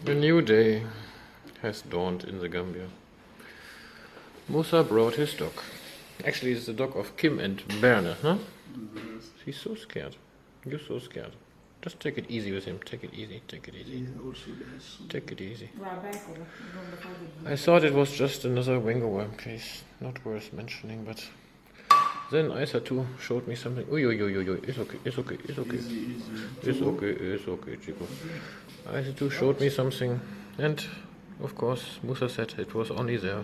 A new day has dawned in the Gambia. Musa brought his dog. Actually, it's the dog of Kim and Berne, huh? He's so scared. You're so scared. Just take it easy with him. Take it easy. Take it easy. Take it easy. I thought it was just another wingo worm case. Not worth mentioning, but then Isa too showed me something. Oi. It's okay. It's okay. It's okay. It's okay. It's okay, Chico. Isa too showed me something. And, of course, Musa said it was only there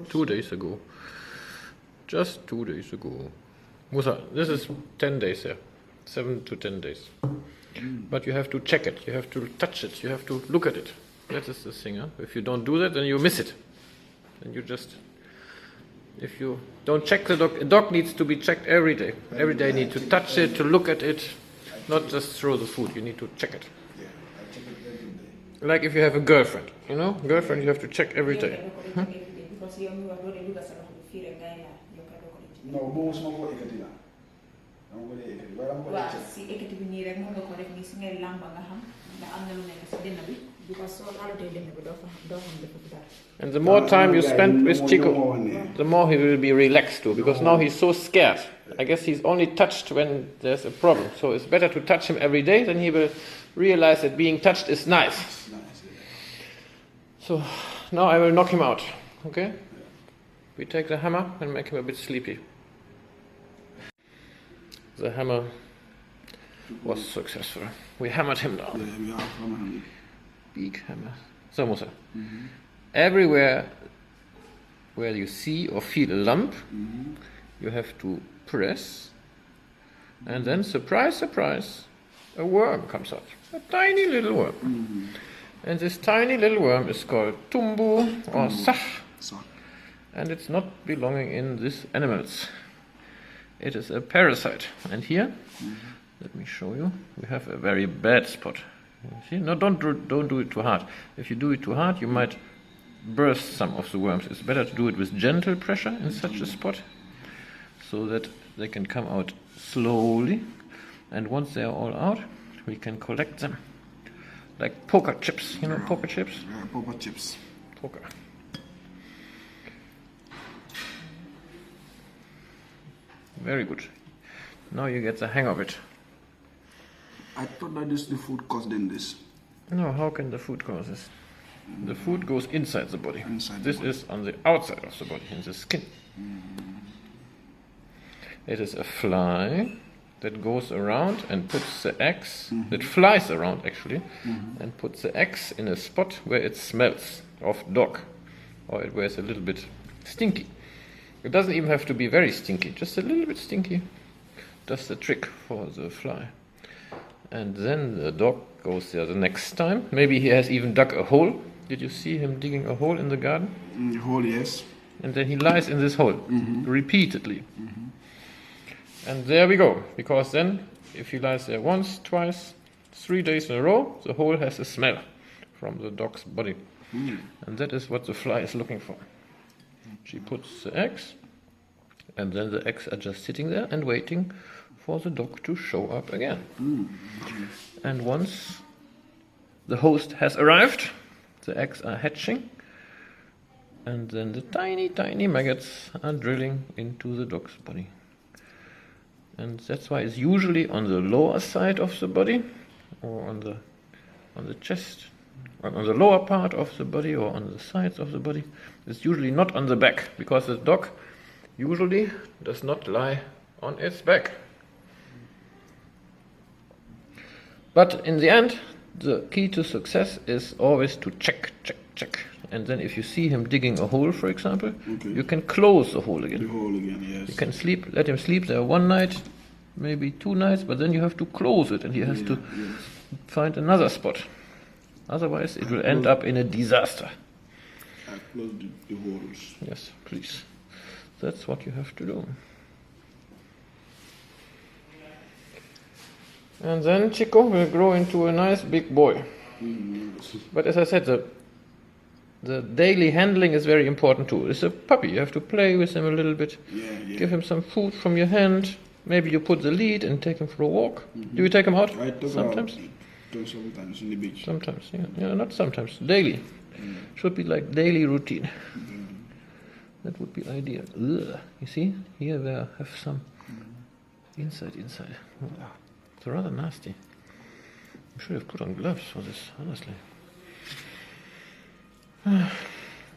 2 days ago. Just 2 days ago. Musa, this is 10 days there. 7 to 10 days. But you have to check it. You have to touch it. You have to look at it. That is the thing. Huh? If you don't do that, then you miss it. And you just... If you don't check the dog... A dog needs to be checked every day. Every day you need to touch it, to look at it. Not just throw the food. You need to check it. Like if you have a girlfriend. You know? Girlfriend you have to check every day. No, most of what you and the more time you spend with Chico, the more he will be relaxed too, because now he's so scared. I guess he's only touched when there's a problem. So it's better to touch him every day, then he will realize that being touched is nice. So now I will knock him out, okay? We take the hammer and make him a bit sleepy. The hammer was successful. We hammered him down. Yeah, we are hammered. Big hammer. So, Musa, everywhere where you see or feel a lump, you have to press, and then, surprise, surprise, a worm comes out. A tiny little worm. And this tiny little worm is called tumbu or sah. And it's not belonging in these animals. It is a parasite. And here, let me show you, we have a very bad spot. You see? No, don't do it too hard. If you do it too hard, you might burst some of the worms. It's better to do it with gentle pressure in such a spot, so that they can come out slowly. And once they are all out, we can collect them. Like poker chips. You know poker chips? Yeah, poker chips. Poker. Very good. Now you get the hang of it. I thought that this the food caused them this. No, how can the food cause this? The food goes inside the body. Inside this the body. is on the outside of the body, in the skin. It is a fly that goes around and puts the eggs, that flies around actually, and puts the eggs in a spot where it smells of dog, or where it's a little bit stinky. It doesn't even have to be very stinky, just a little bit stinky. Does the trick for the fly. And then the dog goes there the next time. Maybe he has even dug a hole. Did you see him digging a hole in the garden? The hole, yes. And then he lies in this hole repeatedly. And there we go. Because then, if he lies there once, twice, 3 days in a row, the hole has a smell from the dog's body. And that is what the fly is looking for. She puts the eggs, and then the eggs are just sitting there and waiting for the dog to show up again. And once the host has arrived, the eggs are hatching, and then the tiny, tiny maggots are drilling into the dog's body. And that's why it's usually on the lower side of the body, or on the chest, or on the lower part of the body, or on the sides of the body. It's usually not on the back, because the dog usually does not lie on its back. But in the end, the key to success is always to check. And then if you see him digging a hole, for example, you can close the hole again. The hole again, yes. You can let him sleep there 1 night, maybe 2 nights, but then you have to close it and he has to find another spot. Otherwise, it will end up in a disaster. I closed the holes. Yes, please. That's what you have to do. And then Chico will grow into a nice big boy. But as I said, the daily handling is very important too. It's a puppy. You have to play with him a little bit. Give him some food from your hand. Maybe you put the lead and take him for a walk. Do you take him out I took sometimes? Out. Sometimes in the beach. Sometimes, yeah, not sometimes, daily. Should be like daily routine. That would be ideal. Ugh. You see, here we have some inside. Oh, it's rather nasty. I should have put on gloves for this, honestly.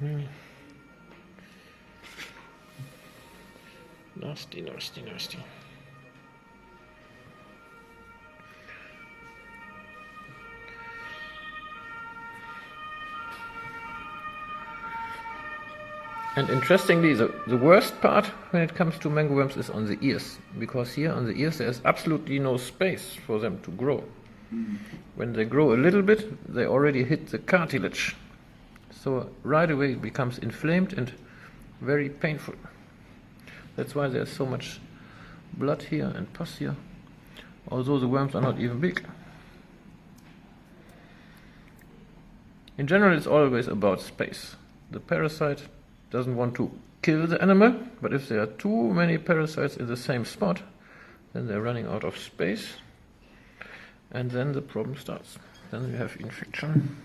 Really. Nasty. And interestingly, the worst part when it comes to mango worms is on the ears, because here on the ears there's absolutely no space for them to grow. When they grow a little bit, they already hit the cartilage. So right away it becomes inflamed and very painful. That's why there's so much blood here and pus here, although the worms are not even big. In general, it's always about space. The parasite doesn't want to kill the animal, but if there are too many parasites in the same spot, then they're running out of space, and then the problem starts. Then you have infection,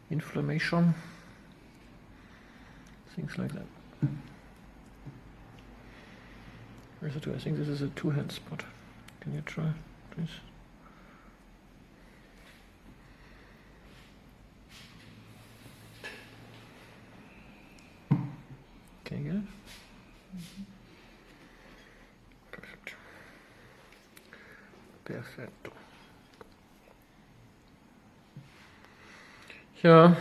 inflammation, things like that. Where's the two? I think this is a two-hand spot. Can you try, please? Can you get it? Perfect. Perfetto. Yeah.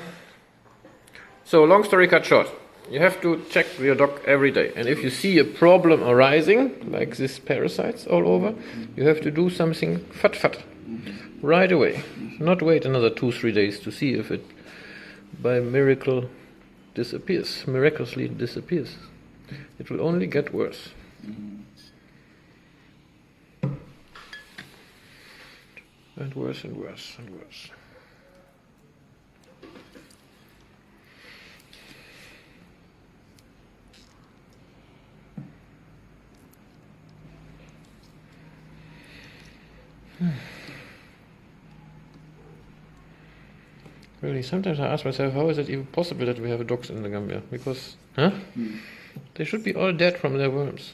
So, long story cut short, you have to check your dog every day. And if you see a problem arising, like this parasites all over, you have to do something fat right away. Not wait another 2-3 days to see if it by miracle disappears, miraculously disappears. It will only get worse. And worse and worse and worse. Really, sometimes I ask myself, how is it even possible that we have dogs in the Gambia? Because, they should be all dead from their worms.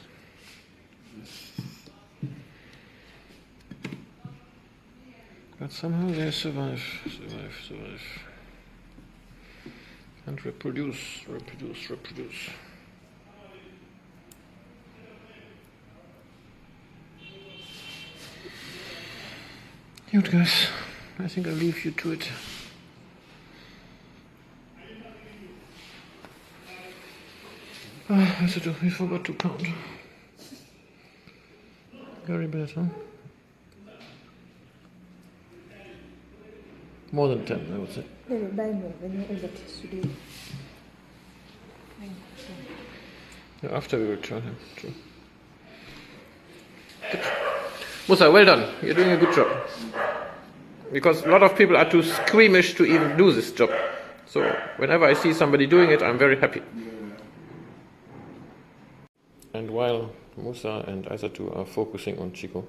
But somehow they survive. And reproduce. Good guys, I think I'll leave you to it. We forgot to count. Very bad, huh? More than 10, I would say. Yeah, after we will try him. True. Good. Musa, well done. You're doing a good job. Because a lot of people are too squeamish to even do this job. So whenever I see somebody doing it, I'm very happy. And while Musa and Aisatu are focusing on Chico,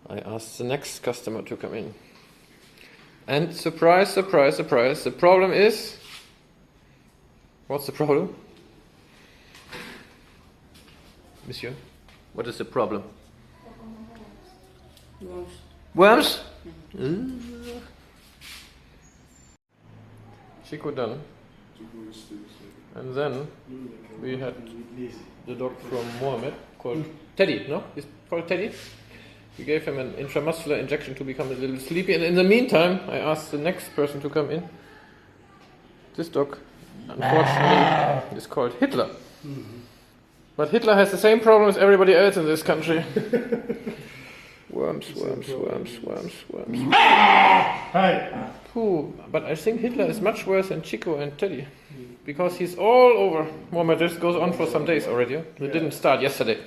I asked the next customer to come in. And surprise, the problem is... What's the problem? Monsieur, what is the problem? Worms? Chico done. And then we had the dog from Mohammed called Teddy, no? He's called Teddy. We gave him an intramuscular injection to become a little sleepy, and in the meantime I asked the next person to come in. This dog, unfortunately, is called Hitler. But Hitler has the same problem as everybody else in this country. Worms. Hi. Ooh, but I think Hitler is much worse than Chico and Teddy. Because he's all over. Mohammed, this goes on for some days already. It didn't start yesterday.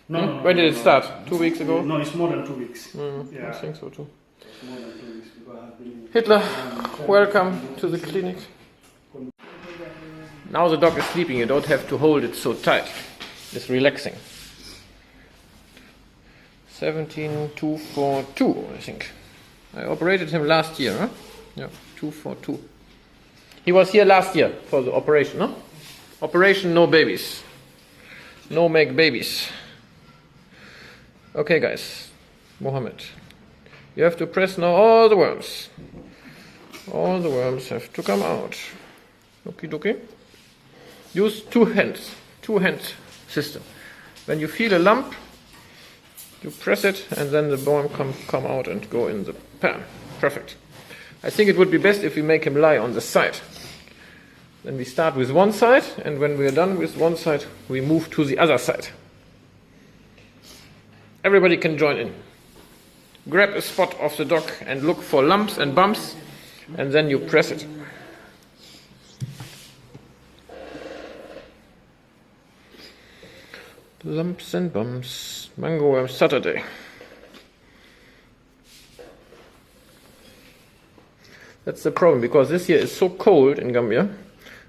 No. When did it start? 2 weeks ago? No, it's more than 2 weeks. I think so too. It's more than 2 weeks because I've been... Hitler, welcome to the clinic. Now the dog is sleeping, you don't have to hold it so tight. It's relaxing. 17242, I think. I operated him last year, huh? Yeah, 242. He was here last year for the operation, no? Operation no babies. No make babies. Okay, guys. Mohammed. You have to press now all the worms. All the worms have to come out. Okie dokie. Use 2 hands. 2-hand system. When you feel a lump, you press it and then the worm come out and go in the pan. Perfect. I think it would be best if we make him lie on the side. Then we start with one side, and when we are done with one side, we move to the other side. Everybody can join in. Grab a spot of the dog and look for lumps and bumps, and then you press it. Lumps and bumps. Mango worm Saturday. That's the problem, because this year is so cold in Gambia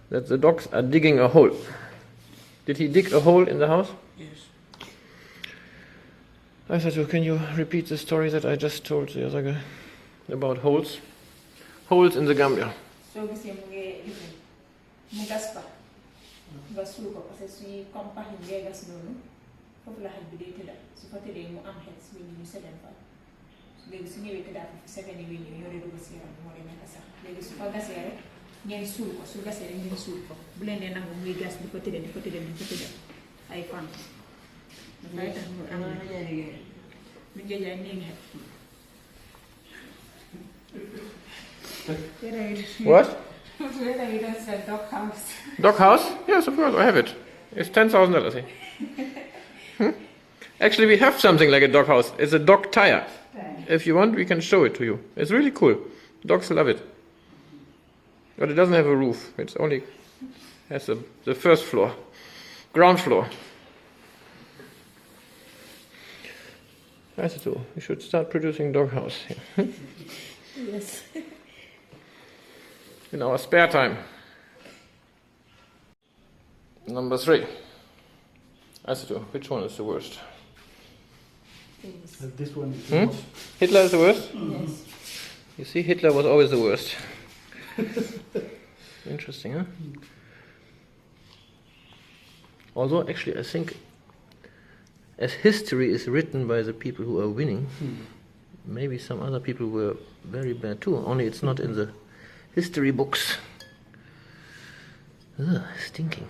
that the dogs are digging a hole. Did he dig a hole in the house? Yes. I said, can you repeat the story that I just told the other guy about holes? Holes in the Gambia. So we say mu gas pa nga suul ko parce que suy comme pax yi ngay gas noonu foofu la xaj bi day tëdda su fa tëddee mu am xel si ñu segan fa léegi su ñëwee tëddaa foofu segani wi ñëw ñoo dugg si yaram moo leen nekk sax léegi su fa gasee rek ngeen suul ko su gasee rek ngeen suul ko bu leen dee nangu muy gas di ko tëddee ay fan dafay tax mu am lu ngeejaay nii nga What? Whether you don't sell dog house. Dog house? Yes, of course, I have it. It's $10,000. Actually, we have something like a dog house. It's a dog tire. If you want, we can show it to you. It's really cool. Dogs love it. But it doesn't have a roof. It only has the first floor, ground floor. I said so. We should start producing dog house here. Yes. In our spare time. Number 3. I said so. Which one is the worst? This one is the most. Hitler is the worst? Yes. You see, Hitler was always the worst. Interesting, huh? Although, actually, I think as history is written by the people who are winning, maybe some other people were very bad too, only it's not in the history books. Ugh, stinking.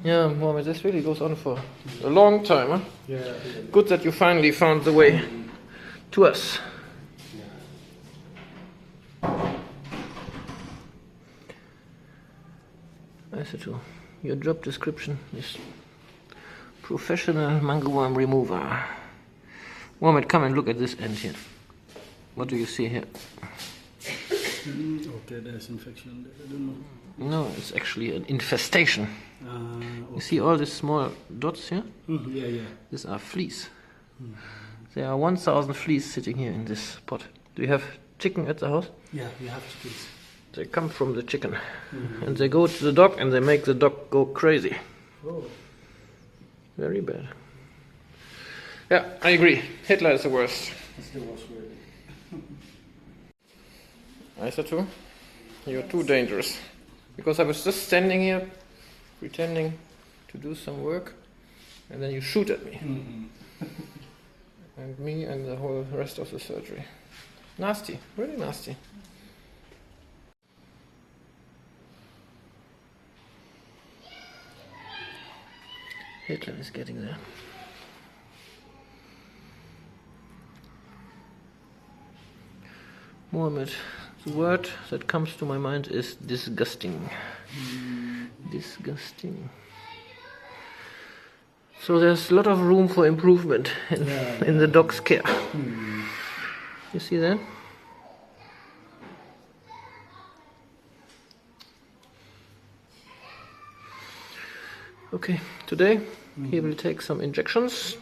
Yeah, Mohammed, this really goes on for a long time, huh? Yeah. Good that you finally found the way to us. I said so. Your job description is professional mango worm remover. Mohammed, come and look at this end here. What do you see here? Okay, there's infection there. I don't know. No, it's actually an infestation. You Okay. see all these small dots here? Yeah, yeah. These are fleas. There are 1,000 fleas sitting here in this pot. Do you have chicken at the house? Yeah, we have chickens. They come from the chicken. And they go to the dog and they make the dog go crazy. Oh. Very bad. Yeah, I agree. Hitler is the worst. That's the worst way. I said too. You're too dangerous. Because I was just standing here, pretending to do some work, and then you shoot at me. And me and the whole rest of the surgery. Nasty, really nasty. Hitler is getting there. Mohammed, the word that comes to my mind is disgusting. Disgusting. So there's a lot of room for improvement in the dog's care. You see that? Okay, today he will take some injections,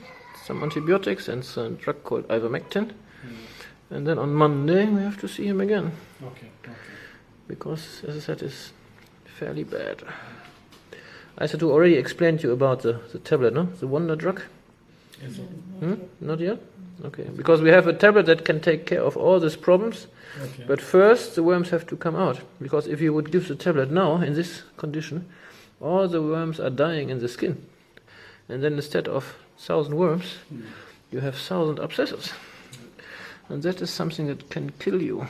some antibiotics and some drug called ivermectin. And then on Monday we have to see him again. Okay. Because, as I said, it's fairly bad. I said to already explain to you about the tablet, no? The wonder drug? Yes. Not yet? Okay, because we have a tablet that can take care of all these problems, Okay. but first the worms have to come out. Because if you would give the tablet now in this condition, all the worms are dying in the skin. And then instead of 1,000 worms, you have 1,000 abscesses. And that is something that can kill you.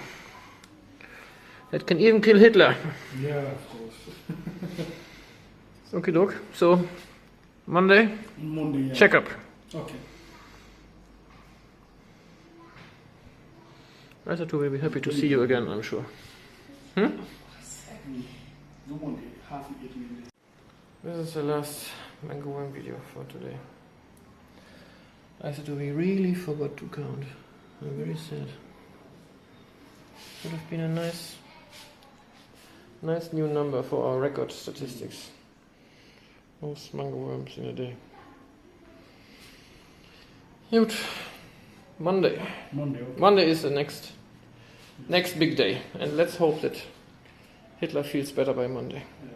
That can even kill Hitler. Yeah, of course. Okay, doc. So, Monday, Monday. Yeah. checkup. Okay. Isatu will be happy to see you again, I'm sure. Do Monday. Half 8 minutes. This is the last mango worm video for today. Isatu, we really forgot to count. I'm very sad. Would have been a nice new number for our record statistics. Most mango worms in a day. Good. Monday. Monday. Okay. Monday is the next big day, and let's hope that Hitler feels better by Monday. Yeah.